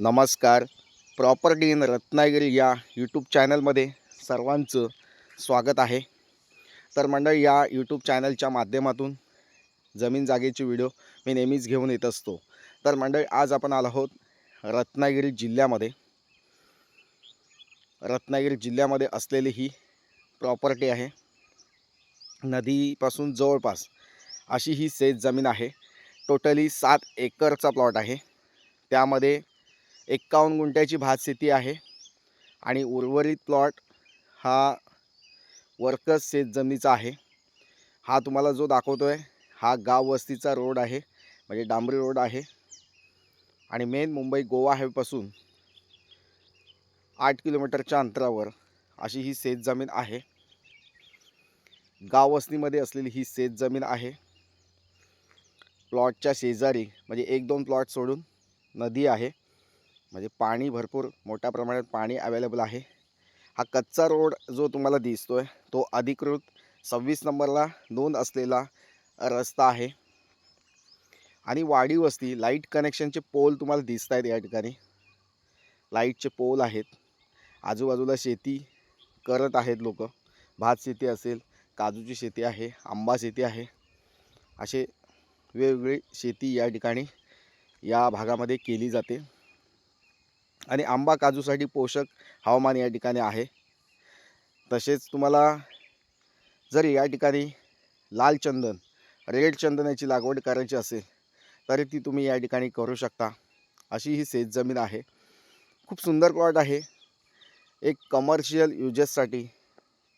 नमस्कार. Property in Ratnagiri या YouTube चॅनलमध्ये सर्वांचं स्वागत आहे. तर मंडळी, या यूट्यूब चॅनलच्या माध्यमातून जमीन जागेचे व्हिडिओ मी नेहमीच घेऊन येत असतो. तर मंडळी, आज आपण आलो आहोत रत्नागिरी जिल्ह्यामध्ये असलेली ही प्रॉपर्टी आहे. नदीपासून जवळपास अशी ही शेत जमीन आहे. टोटली 7 एकरचा प्लॉट आहे. त्यामध्ये 51 गुंठ्याची भातशेती आहे आणि उर्वरित प्लॉट हा वर्कर्स शेत जमिनीचा आहे. हा तुम्हाला जो दाखवतो आहे हा गाव वस्तीचा रोड आहे, म्हणजे डांबरी रोड आहे आणि मेन मुंबई गोवा हायवेपासून 8 किलोमीटरच्या अंतरावर अशी ही शेत जमीन आहे. गाव वस्तीमध्ये असलेली ही शेत जमीन आहे. प्लॉटच्या शेजारी म्हणजे 1-2 प्लॉट सोडून नदी आहे, म्हणजे पाणी भरपूर मोठ्या प्रमाणात पाणी अवेलेबल आहे. हा कच्चा रोड जो तुम्हाला दिसतोय तो अधिकृत 26 नंबरला नोंद असलेला रस्ता आहे. आणि वाडी वस्ती लाईट कनेक्शनचे पोल तुम्हाला दिसत आहेत. या ठिकाणी लाईटचे पोल आहेत. आजूबाजूला शेती करत आहेत लोक. भात शेती असेल, काजूची शेती आहे, आंबा शेती आहे, असे वेगवेगळी शेती या ठिकाणी या भागामध्ये केली जाते. आणि आंबा काजूसाठी पोषक हवामान या ठिकाणी आहे. तसेच तुम्हाला जर या ठिकाणी लाल चंदन, रेड चंदनाची लागवड करायची असेल तरी ती तुम्ही या ठिकाणी करू शकता. अशी ही शेत जमीन आहे. खूप सुंदर प्लॉट आहे. एक कमर्शियल युजेससाठी,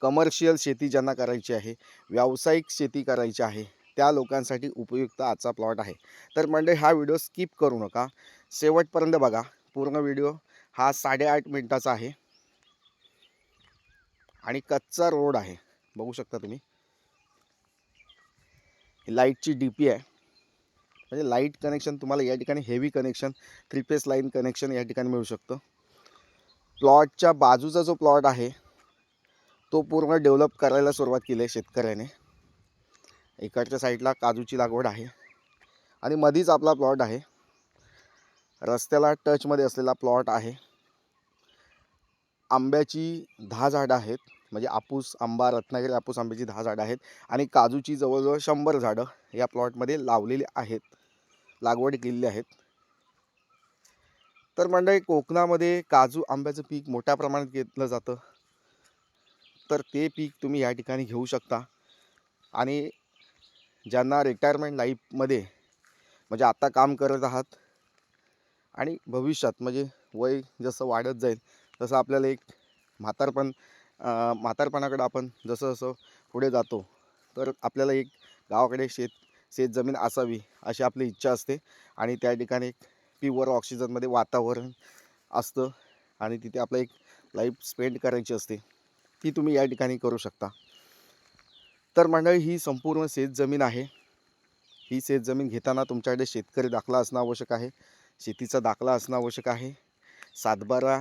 कमर्शियल शेती ज्यांना करायची आहे, व्यावसायिक शेती करायची आहे, त्या लोकांसाठी उपयुक्त आजचा प्लॉट आहे. तर मंडळी, हा व्हिडिओ स्किप करू नका, शेवटपर्यंत बघा. पूर्ण व्हिडिओ हा 8.5 मिनिटाचा आहे आणि कच्चा रोड आहे. बघू शकता तुम्ही. लाईटची DP आहे, म्हणजे लाईट कनेक्शन तुम्हाला या ठिकाणी heavy connection, 3 face line connection या ठिकाणी मिळू शकतं. प्लॉटच्या बाजूचा जो प्लॉट आहे तो पूर्ण डेव्हलप करायला सुरुवात केली आहे शेतकऱ्याने. इकडच्या साईडला काजूची लागवड आहे आणि मधीच आपला प्लॉट आहे. रस्त्याला टचमध्ये असलेला प्लॉट आहे. आंब्याची 10 झाडं आहेत, म्हणजे आपूस आंबा, रत्नागिरी आपूस आंब्याची 10 झाडं आहेत आणि काजूची जवळजवळ 100 झाडं या प्लॉटमध्ये लावलेली आहेत, लागवड केलेली आहेत. तर मंडळी, कोकणामध्ये काजू आंब्याचं पीक मोठ्या प्रमाणात घेतलं जातं. तर ते पीक तुम्ही या ठिकाणी घेऊ शकता. आणि ज्यांना रिटायरमेंट लाईफमध्ये, म्हणजे आता काम करत आहात आणि भविष्यात म्हणजे वय जसं वाढत जाईल तसं आपल्याला एक म्हातारपणाकडे आपण जसं जसं पुढे जातो तर आपल्याला एक गावाकडे शेत जमीन असावी अशी आपली इच्छा असते. आणि त्या ठिकाणी एक प्युअर ऑक्सिजनमध्ये वातावरण असतं आणि तिथे आपलं एक लाईफ स्पेंड करायची असते, ती तुम्ही या ठिकाणी करू शकता. तर मंडळी, ही संपूर्ण शेत जमीन आहे. ही शेत जमीन घेताना तुमच्याकडे शेतकरी दाखला असणं आवश्यक आहे, शेतीचा दाखला असणं आवश्यक आहे. 7/12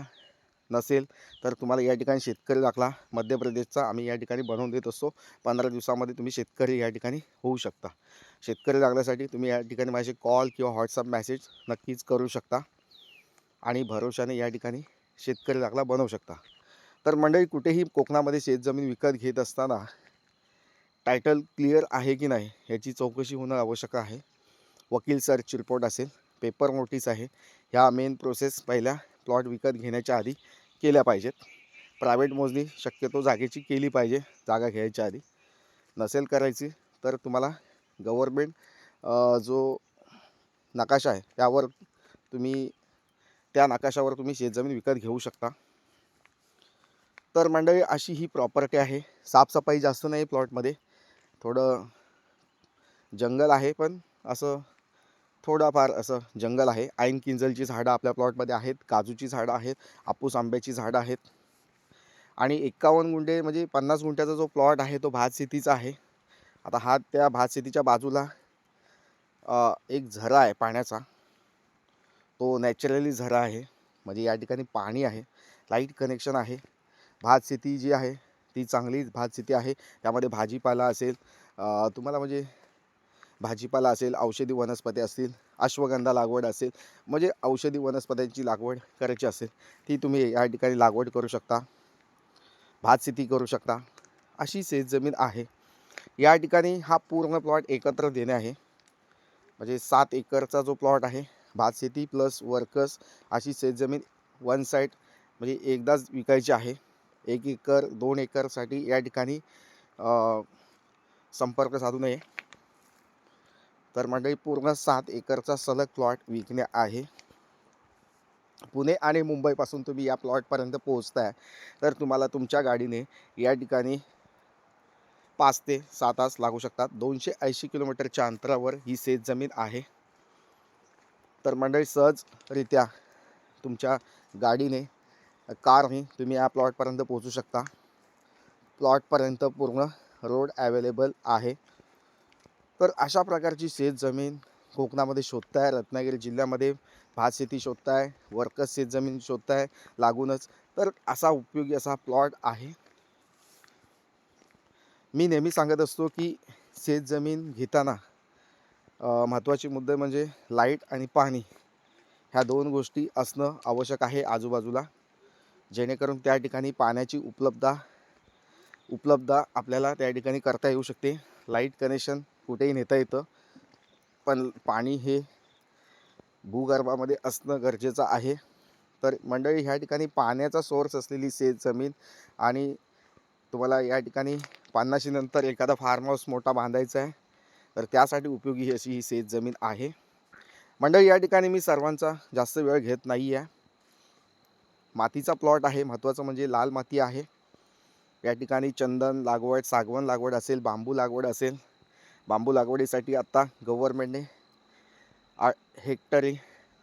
नसेल तर तुम्हाला या ठिकाणी शेतकरी दाखला मध्य प्रदेशचा आम्ही या ठिकाणी बनवून देत असतो. 15 दिवसामध्ये तुम्ही शेतकरी या ठिकाणी होऊ शकता. शेतकरी दाखल्यासाठी तुम्ही या ठिकाणी माझे कॉल किंवा व्हॉट्सअप मेसेज नक्कीच करू शकता आणि भरोशाने या ठिकाणी शेतकरी दाखला बनवू शकता. तर मंडळी, कुठेही कोकणामध्ये शेतजमीन विकत घेत असताना टायटल क्लिअर आहे की नाही याची चौकशी होणं आवश्यक आहे. वकील सर्च रिपोर्ट असेल, पेपर नोटीस आहे, ह्या मेन प्रोसेस पहिल्या प्लॉट विकत घेण्याच्या आधी केल्या पाहिजेत. प्रायव्हेट मोजणी शक्यतो जागेची केली पाहिजे जागा घ्यायच्या आधी. नसेल करायची तर तुम्हाला गव्हर्मेंट जो नकाशा आहे त्यावर त्या नकाशावर तुम्ही शेतजमीन विकत घेऊ शकता. तर मंडळी, अशी ही प्रॉपर्टी आहे. साफसफाई जास्त नाही प्लॉटमध्ये, थोडं जंगल आहे, पण असं थोडाफार असं जंगल आहे. ऐन किंजलची झाडं आपल्या प्लॉटमध्ये आहेत, काजूची झाडं आहेत, आपूस आंब्याची झाडं आहेत. आणि 51 गुंठे म्हणजे 50 गुंठ्याचा जो प्लॉट आहे तो भातशेतीचा आहे. आता हा त्या भातशेतीच्या बाजूला एक झरा आहे पाण्याचा, तो नॅचरली झरा आहे, म्हणजे या ठिकाणी पाणी आहे, लाईट कनेक्शन आहे. भातशेती जी आहे ती चांगली भातशेती आहे. त्यामध्ये भाजीपाला असेल, तुम्हाला म्हणजे भाजीपाला असेल, औषधी वनस्पती असतील, अश्वगंधा लागवड असेल, म्हणजे औषधी वनस्पत्यांची लागवड करायची असेल ती तुम्ही या ठिकाणी लागवड करू शकता. भात शेती करू शकता, अशी शेतजमीन आहे. या ठिकाणी हा पूर्ण प्लॉट एकत्र देणे आहे. म्हणजे 7 एकरचा जो प्लॉट आहे, भात शेती प्लस वर्कर्स अशी शेतजमीन वन साईड म्हणजे एकदाच विकायची आहे. 1 एकर 2 एकरसाठी या ठिकाणी संपर्क साधू नये. तर मंडळी पूर्ण 7 एकरचा सलग प्लॉट विकणे आहे. पुणे आणि मुंबईपासून तुम्ही या प्लॉटपर्यंत पोहोचताय तर तुम्हाला तुमच्या गाडीने या ठिकाणी 5 ते 6 तास लागू शकतात. 280 किलोमीटरच्या अंतरावर ही शेतजमीन आहे. तर मंडळी सहजरित्या तुमच्या गाडीने कारने तुम्ही या प्लॉटपर्यंत पोहोचू शकता. प्लॉटपर्यंत पूर्ण रोड अवेलेबल आहे. तर अशा प्रकारची शेतजमीन कोकणामध्ये शोधताय, रत्नागिरी जिल्ह्यामध्ये भात शेती शोधताय, वर्कर्स शेतजमीन शोधताय लागूनच, तर असा उपयोगी असा प्लॉट आहे. मी नेहमी सांगत असतो की शेतजमीन घेताना महत्त्वाचे मुद्दे म्हणजे लाईट आणि पाणी ह्या 2 गोष्टी असणं आवश्यक आहे आजूबाजूला, जेणेकरून त्या ठिकाणी पाण्याची उपलब्धता आपल्याला त्या ठिकाणी करता येऊ शकते. लाईट कनेक्शन कुठेही नेता येतं, पण पाणी हे भूगर्भामध्ये असणं गरजेचं आहे. तर मंडळी ह्या ठिकाणी पाण्याचा सोर्स असलेली शेतजमीन आणि तुम्हाला या ठिकाणी 50 नंतर एखादा फार्म हाऊस मोठा बांधायचा आहे तर त्यासाठी उपयोगी अशी ही शेतजमीन आहे. मंडळी या ठिकाणी मी सर्वांचा जास्त वेळ घेत नाही आहे. मातीचा प्लॉट आहे, महत्त्वाचं म्हणजे लाल माती आहे. या ठिकाणी चंदन लागवड, सागवण लागवड असेल, बांबू लागवड असेल. बांबू लागवडीसाठी आत्ता गव्हर्नमेंटने हेक्टरी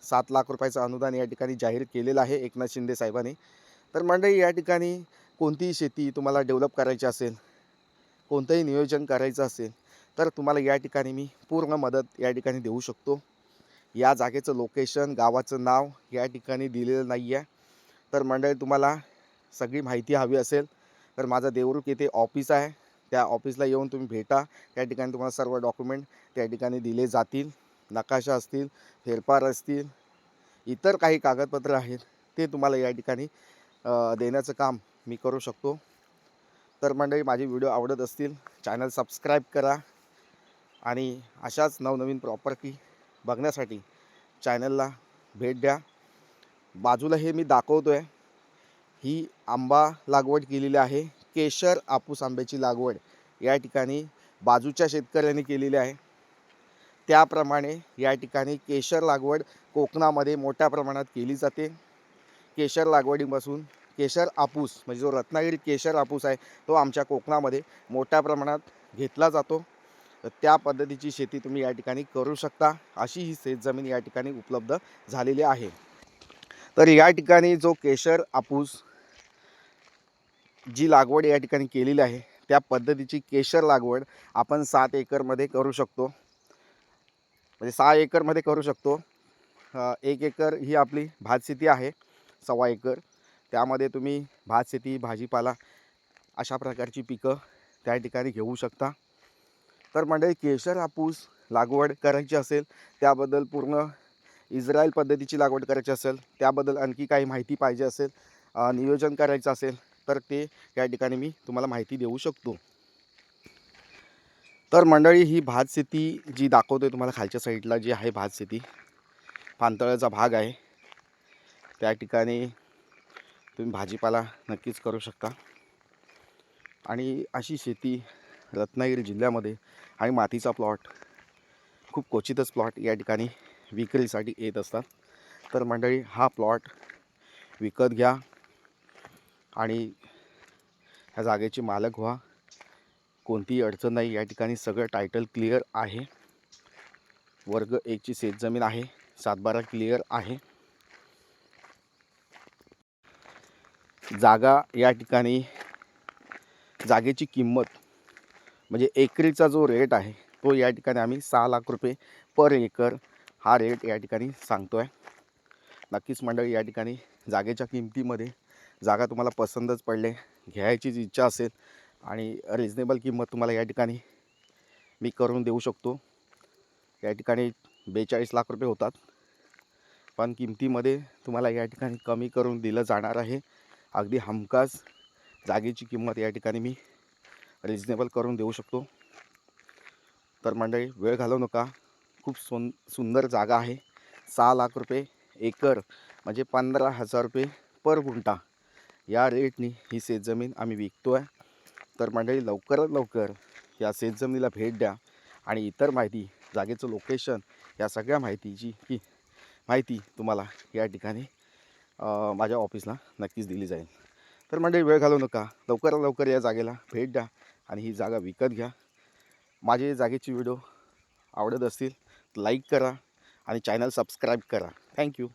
7 लाख रुपयाचं अनुदान या ठिकाणी जाहीर केलेलं आहे एकनाथ शिंदे साहेबांनी. तर मंडळी या ठिकाणी कोणतीही शेती तुम्हाला डेव्हलप करायची असेल, कोणतंही नियोजन करायचं असेल तर तुम्हाला या ठिकाणी मी पूर्ण मदत या ठिकाणी देऊ शकतो. या जागेचं लोकेशन, गावाचं नाव या ठिकाणी दिलेलं नाही आहे. तर मंडळी तुम्हाला सगळी माहिती हवी असेल तर माझा देवरुख येथे ऑफिस आहे, त्या ऑफिसला येऊन तुम्ही भेटा. त्या ठिकाणी तुम्हाला सर्व डॉक्युमेंट त्या ठिकाणी दिले जातील. नकाशा असतील, फेरफार असतील, इतर काही कागदपत्र आहेत ते तुम्हाला या ठिकाणी देण्याचं काम मी करू शकतो. तर मंडळी माझे व्हिडिओ आवडत असतील चॅनल सबस्क्राईब करा आणि अशाच नवनवीन प्रॉपर्टी बघण्यासाठी चॅनलला भेट द्या. बाजूला हे मी दाखवतो आहे, ही आंबा लागवड केलेली आहे. केशर आपूस आंब्याची लागवड या ठिकाणी बाजूच्या शेतकऱ्यांनी केलेली आहे. त्याप्रमाणे या ठिकाणी केशर लागवड कोकणामध्ये मोठ्या प्रमाणात केली जाते. केशर लागवडीपासून केशर आपूस म्हणजे जो रत्नागिरी केशर आपूस आहे तो आमच्या कोकणामध्ये मोठ्या प्रमाणात घेतला जातो. तर त्या पद्धतीची शेती तुम्ही या ठिकाणी करू शकता. अशी ही शेतजमीन या ठिकाणी उपलब्ध झालेली आहे. तर या ठिकाणी जो केशर आपूस जी लागवड या ठिकाणी केलेली आहे त्या पद्धतीची केशर लागवड आपण 7 एकरमध्ये करू शकतो. म्हणजे 6 एकरमध्ये करू शकतो. 1 एकर ही आपली भात शेती आहे, 1.25 एकर त्यामध्ये तुम्ही भात शेती, भाजीपाला अशा प्रकारची पिकं त्या ठिकाणी घेऊ शकता. तर मंडळी केशर हापूस लागवड करायची असेल, त्याबद्दल पूर्ण इस्रायल पद्धतीची लागवड करायची असेल, त्याबद्दल आणखी काही माहिती पाहिजे असेल, नियोजन करायचं असेल तर ते या ठिकाणी मी तुम्हाला माहिती देऊ शकतो. तर मंडळी ही भात शेती जी दाखवतोय तुम्हाला खालच्या साईडला जी आहे भात शेती, पानतळ्याचा भाग आहे. त्या ठिकाणी तुम्ही भाजीपाला नक्कीच करू शकता. आणि अशी शेती रत्नागिरी जिल्ह्यामध्ये आणि मातीचा प्लॉट खूप क्वचितच प्लॉट या ठिकाणी विक्रीसाठी येत असतात. तर मंडळी हा प्लॉट विकत घ्या आणि ह्या जागेचे मालक व्हा. कोणतीही अडचण नाही, या ठिकाणी सगळं टायटल क्लिअर आहे. वर्ग 1ची शेतजमीन आहे, 7/12 क्लिअर आहे. जागा या ठिकाणी जागेची किंमत म्हणजे एकरीचा जो रेट आहे तो या ठिकाणी आम्ही 6 लाख रुपये पर एकर हा रेट या ठिकाणी सांगतो आहे. नक्कीच मंडळी या ठिकाणी जागेच्या किमतीमध्ये जागा तुम्हाला पसंतच पडले, घ्यायचीच इच्छा असेल आणि रिजनेबल किंमत तुम्हाला या ठिकाणी मी करून देऊ शकतो. या ठिकाणी 42 लाख रुपये होतात, पण किमतीमध्ये तुम्हाला या ठिकाणी कमी करून दिलं जाणार आहे. अगदी हमखास जागेची किंमत या ठिकाणी मी रिजनेबल करून देऊ शकतो. तर मंडळी, वेळ घालवू नका. खूप सुंदर जागा आहे. 6 लाख रुपये एकर म्हणजे 15,000 रुपये पर गुंठा या रेटनी ही शेतजमीन आम्ही विकतो आहे. तर मंडळी, लवकरात लवकर या शेतजमिनीला भेट द्या आणि इतर माहिती, जागेचं लोकेशन, या सगळ्या माहिती तुम्हाला या ठिकाणी माझ्या ऑफिसला नक्कीच दिली जाईल. तर मंडळी, वेळ घालवू नका. लवकरात लवकर या जागेला भेट द्या आणि ही जागा विकत घ्या. माझे जागेची व्हिडिओ आवडत असतील लाईक करा आणि चॅनल सबस्क्राईब करा. थँक्यू.